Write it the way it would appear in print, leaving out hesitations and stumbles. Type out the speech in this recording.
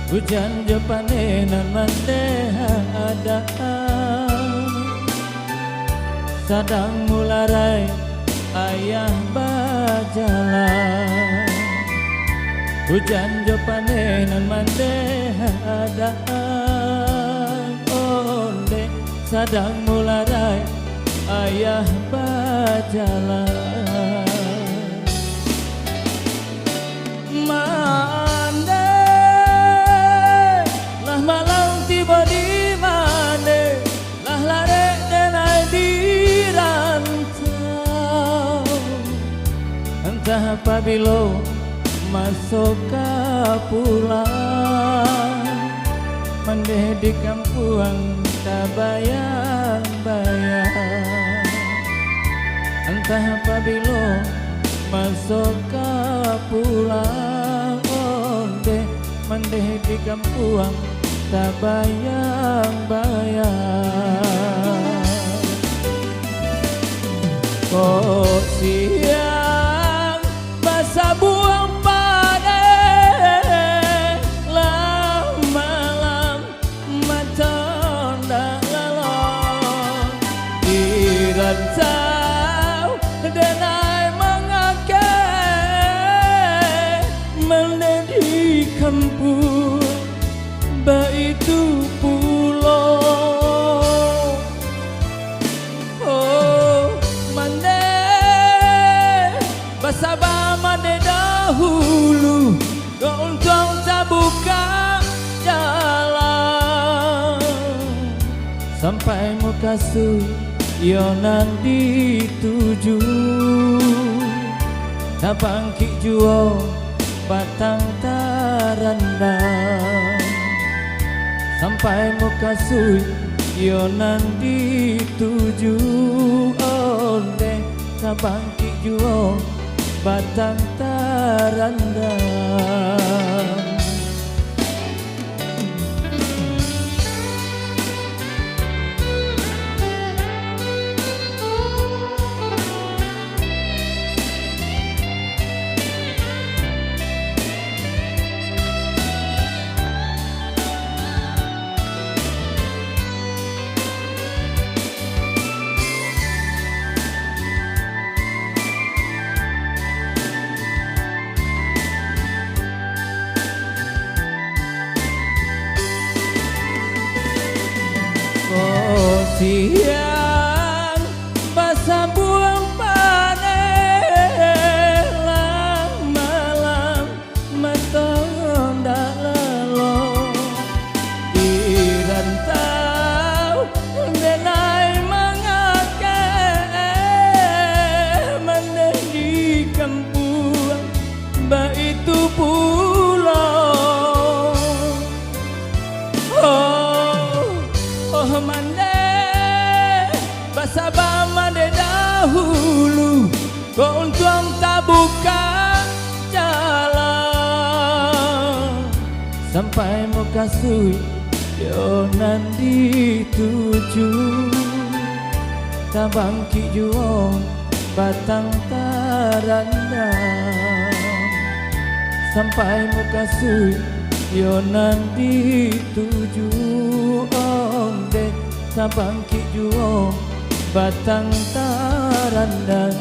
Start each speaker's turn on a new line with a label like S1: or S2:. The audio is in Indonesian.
S1: hujan jepanenan mandeha ada sadang mularai ayah bajalan hujan jepanenan mandeha ada onde sadang mularai ayah bajalan mande lah malam tiba di mane lah lare denai di rantau entah apabila masuk ke pulang mande di kampuang tak bayang-bayang entah apabila masuk ke pulang onde mande di kampuang tak bayang-bayang kok siang basa buang pada lah malam matonda lalong di rantau denai mengakai menjadi kampung baitu pulau oh mande basaba mande dahulu untung tak buka jalan sampai muka yonan dituju tak bangkit juo batang tarandang sampai muka yonan dituju onde tak bangkit juo batang tarandang siang basa buang panen lah malam matonda lalong di rantau denai mengakai meneh di kampung baitu pulau oh mande basaba mande dahulu untung tak buka jalan sampai muka yonan dituju tak bangkit juo batang tarandang sampai muka yonan dituju onde tak bangkit juo batang tarandang